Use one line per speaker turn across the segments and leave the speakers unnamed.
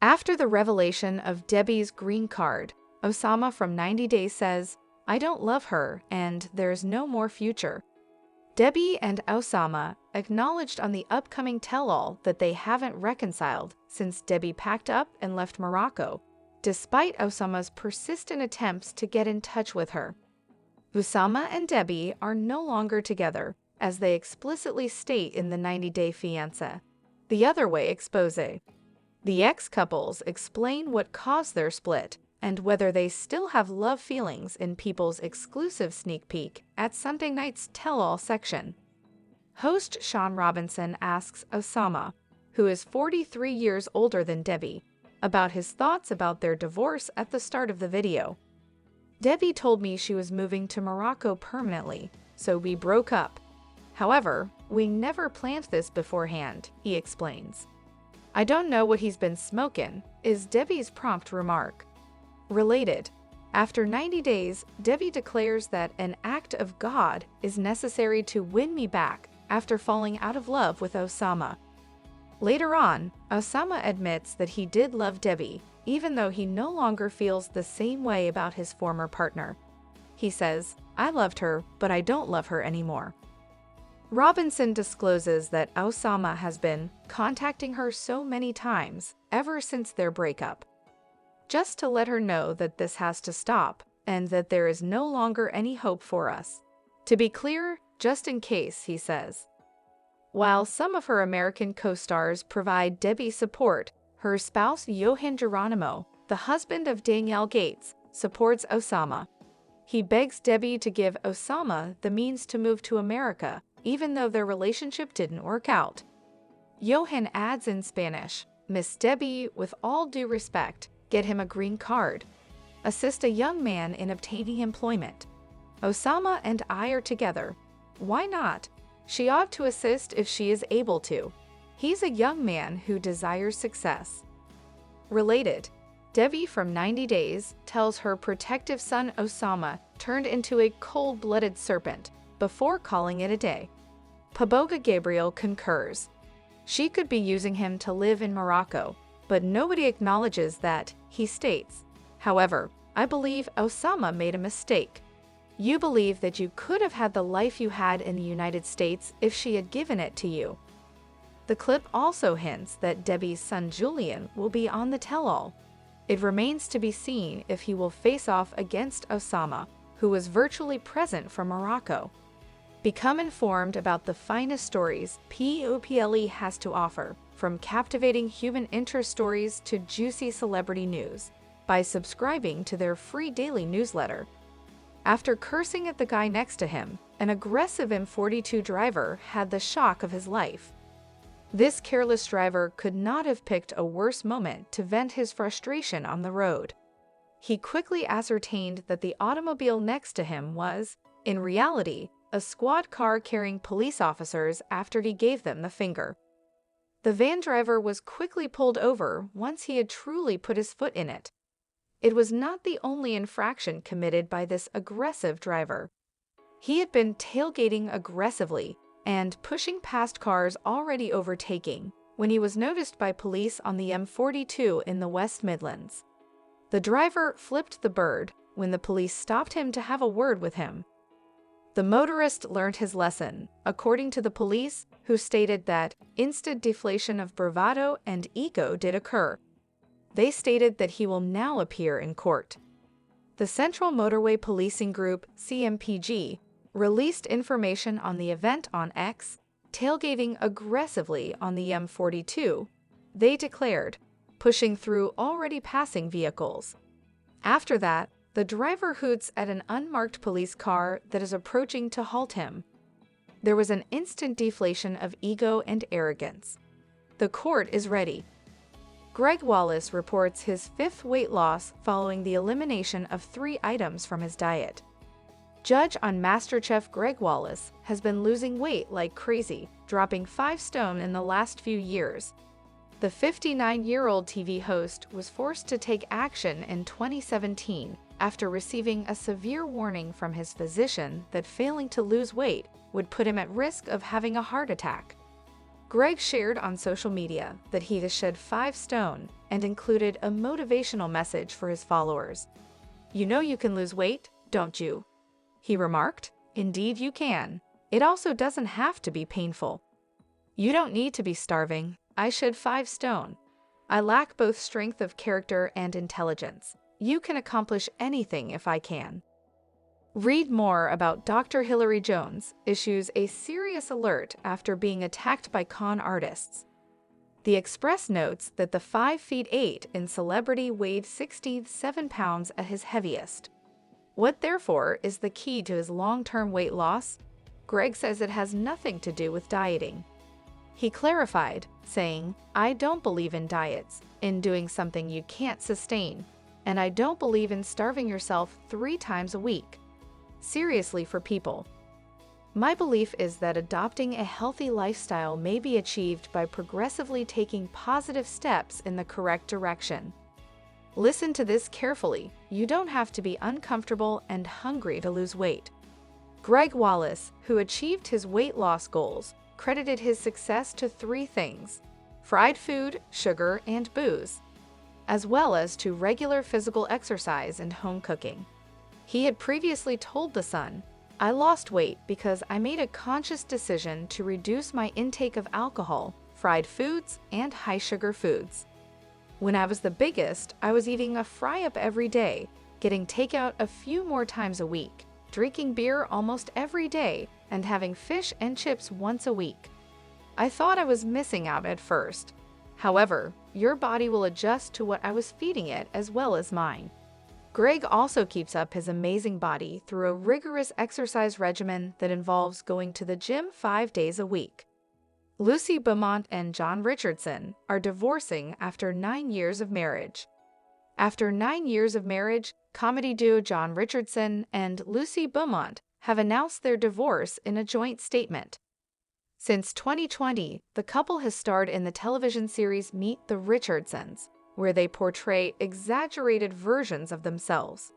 After the revelation of Debbie's green card, Osama from 90 Days says, "I don't love her and there's no more future." Debbie and Osama acknowledged on the upcoming tell-all that they haven't reconciled since Debbie packed up and left Morocco, despite Osama's persistent attempts to get in touch with her. Osama and Debbie are no longer together, as they explicitly state in the 90-Day Fiancé. The Other Way expose. The ex-couples explain what caused their split and whether they still have love feelings in People's exclusive sneak peek at Sunday night's tell-all section. Host Sean Robinson asks Osama, who is 43 years older than Debbie, about his thoughts about their divorce at the start of the video. "Debbie told me she was moving to Morocco permanently, so we broke up. However, we never planned this beforehand," he explains. "I don't know what he's been smoking," is Debbie's prompt remark. Related, after 90 days, Debbie declares that an act of God is necessary to win me back after falling out of love with Osama. Later on, Osama admits that he did love Debbie, even though he no longer feels the same way about his former partner. He says, "I loved her, but I don't love her anymore." Robinson discloses that Osama has been contacting her so many times ever since their breakup, just to let her know that this has to stop and that there is no longer any hope for us. To be clear, just in case, he says. While some of her American co-stars provide Debbie support, her spouse Johan Geronimo, the husband of Danielle Gates, supports Osama. He begs Debbie to give Osama the means to move to America, even though their relationship didn't work out. Johan adds in Spanish, "Miss Debbie, with all due respect, get him a green card. Assist a young man in obtaining employment. Osama and I are together. Why not? She ought to assist if she is able to. He's a young man who desires success." Related, Debbie from 90 Days tells her protective son Osama turned into a cold-blooded serpent before calling it a day. Paboga Gabriel concurs. She could be using him to live in Morocco, but nobody acknowledges that, he states. "However, I believe Osama made a mistake. You believe that you could have had the life you had in the United States if she had given it to you." The clip also hints that Debbie's son Julian will be on the tell-all. It remains to be seen if he will face off against Osama, who was virtually present from Morocco. Become informed about the finest stories POPLE has to offer, from captivating human interest stories to juicy celebrity news, by subscribing to their free daily newsletter. After cursing at the guy next to him, an aggressive M42 driver had the shock of his life. This careless driver could not have picked a worse moment to vent his frustration on the road. He quickly ascertained that the automobile next to him was, in reality, a squad car carrying police officers after he gave them the finger. The van driver was quickly pulled over once he had truly put his foot in it. It was not the only infraction committed by this aggressive driver. He had been tailgating aggressively and pushing past cars already overtaking when he was noticed by police on the M42 in the West Midlands. The driver flipped the bird when the police stopped him to have a word with him. The motorist learned his lesson, according to the police, who stated that instant deflation of bravado and ego did occur. They stated that he will now appear in court. The Central Motorway Policing Group, CMPG, released information on the event on X, tailgating aggressively on the M42. They declared, pushing through already passing vehicles. After that, the driver hoots at an unmarked police car that is approaching to halt him. There was an instant deflation of ego and arrogance. The court is ready. Greg Wallace reports his 5th weight loss following the elimination of 3 items from his diet. Judge on MasterChef Greg Wallace has been losing weight like crazy, dropping 5 stone in the last few years. The 59-year-old TV host was forced to take action in 2017 after receiving a severe warning from his physician that failing to lose weight would put him at risk of having a heart attack. Greg shared on social media that he has shed 5 stone and included a motivational message for his followers. "You know you can lose weight, don't you?" he remarked. "Indeed you can. It also doesn't have to be painful. You don't need to be starving. I shed 5 stone. I lack both strength of character and intelligence. You can accomplish anything if I can." Read more about Dr. Hillary Jones issues a serious alert after being attacked by con artists. The Express notes that the 5 feet 8 in celebrity weighed 67 pounds at his heaviest. What therefore is the key to his long-term weight loss? Greg says it has nothing to do with dieting. He clarified, saying, "I don't believe in diets, in doing something you can't sustain, and I don't believe in starving yourself 3 times a week. Seriously for people. My belief is that adopting a healthy lifestyle may be achieved by progressively taking positive steps in the correct direction. Listen to this carefully. You don't have to be uncomfortable and hungry to lose weight." Greg Wallace, who achieved his weight loss goals, credited his success to 3 things: fried food, sugar, and booze, as well as to regular physical exercise and home cooking. He had previously told The Sun, "I lost weight because I made a conscious decision to reduce my intake of alcohol, fried foods, and high-sugar foods. When I was the biggest, I was eating a fry-up every day, getting takeout a few more times a week, drinking beer almost every day, and having fish and chips once a week. I thought I was missing out at first. However, your body will adjust to what I was feeding it as well as mine." Greg also keeps up his amazing body through a rigorous exercise regimen that involves going to the gym 5 days a week. Lucy Beaumont and John Richardson are divorcing after 9 years of marriage. After 9 years of marriage, comedy duo John Richardson and Lucy Beaumont have announced their divorce in a joint statement. Since 2020, the couple has starred in the television series Meet the Richardsons, where they portray exaggerated versions of themselves.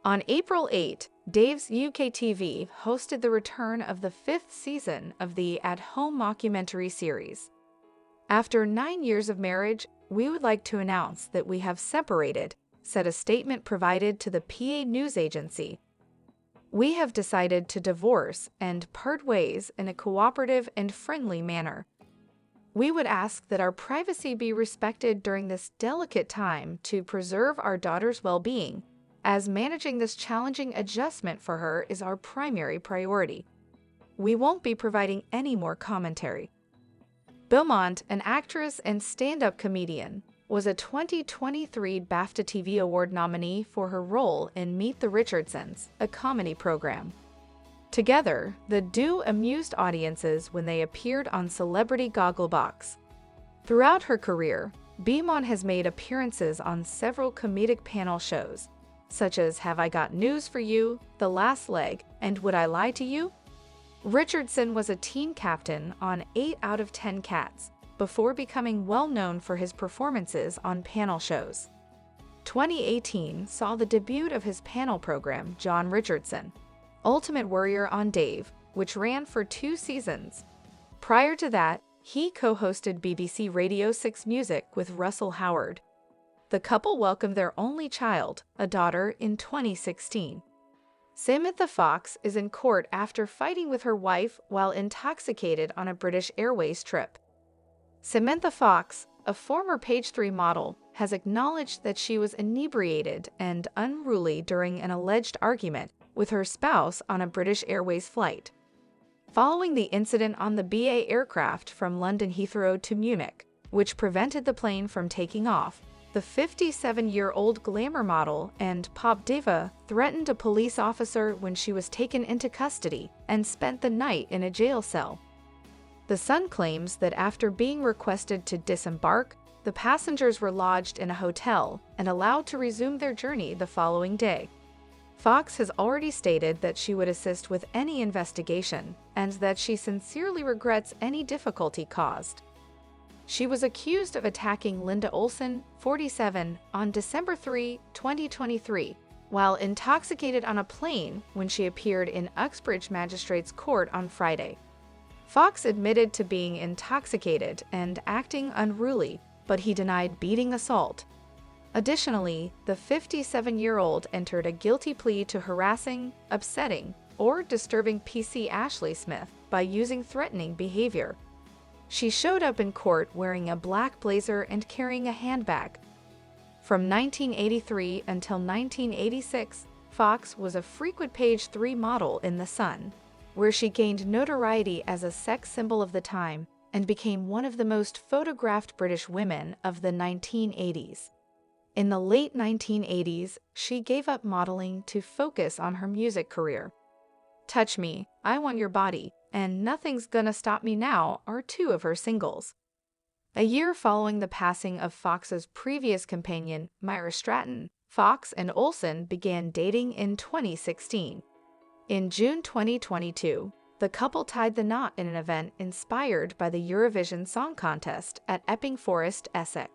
On April 8, Dave's UK TV hosted the return of the 5th season of the at-home mockumentary series. "After 9 years of marriage, we would like to announce that we have separated," said a statement provided to the PA news agency. "We have decided to divorce and part ways in a cooperative and friendly manner. We would ask that our privacy be respected during this delicate time to preserve our daughter's well-being, as managing this challenging adjustment for her is our primary priority. We won't be providing any more commentary." Beaumont, an actress and stand-up comedian, was a 2023 BAFTA TV Award nominee for her role in Meet the Richardsons, a comedy program. Together, the duo amused audiences when they appeared on Celebrity Gogglebox. Throughout her career, Beaumont has made appearances on several comedic panel shows, such as Have I Got News for You, The Last Leg, and Would I Lie to You? Richardson was a team captain on 8 out of 10 Cats, before becoming well known for his performances on panel shows. 2018 saw the debut of his panel program, John Richardson, Ultimate Warrior on Dave, which ran for 2 seasons. Prior to that, he co-hosted BBC Radio 6 Music with Russell Howard. The couple welcomed their only child, a daughter, in 2016. Samantha Fox is in court after fighting with her wife while intoxicated on a British Airways trip. Samantha Fox, a former Page 3 model, has acknowledged that she was inebriated and unruly during an alleged argument with her spouse on a British Airways flight. Following the incident on the BA aircraft from London Heathrow to Munich, which prevented the plane from taking off, the 57-year-old glamour model and pop diva threatened a police officer when she was taken into custody and spent the night in a jail cell. The Sun claims that after being requested to disembark, the passengers were lodged in a hotel and allowed to resume their journey the following day. Fox has already stated that she would assist with any investigation and that she sincerely regrets any difficulty caused. She was accused of attacking Linda Olson, 47, on December 3, 2023, while intoxicated on a plane when she appeared in Uxbridge Magistrates Court on Friday. Fox admitted to being intoxicated and acting unruly, but he denied beating assault. Additionally, the 57-year-old entered a guilty plea to harassing, upsetting, or disturbing PC Ashley Smith by using threatening behavior. She showed up in court wearing a black blazer and carrying a handbag. From 1983 until 1986, Fox was a frequent page 3 model in The Sun, where she gained notoriety as a sex symbol of the time and became one of the most photographed British women of the 1980s. In the late 1980s, she gave up modeling to focus on her music career. Touch Me, I Want Your Body, and Nothing's Gonna Stop Me Now are two of her singles. A year following the passing of Fox's previous companion, Myra Stratton, Fox and Olsen began dating in 2016. In June 2022, the couple tied the knot in an event inspired by the Eurovision Song Contest at Epping Forest, Essex.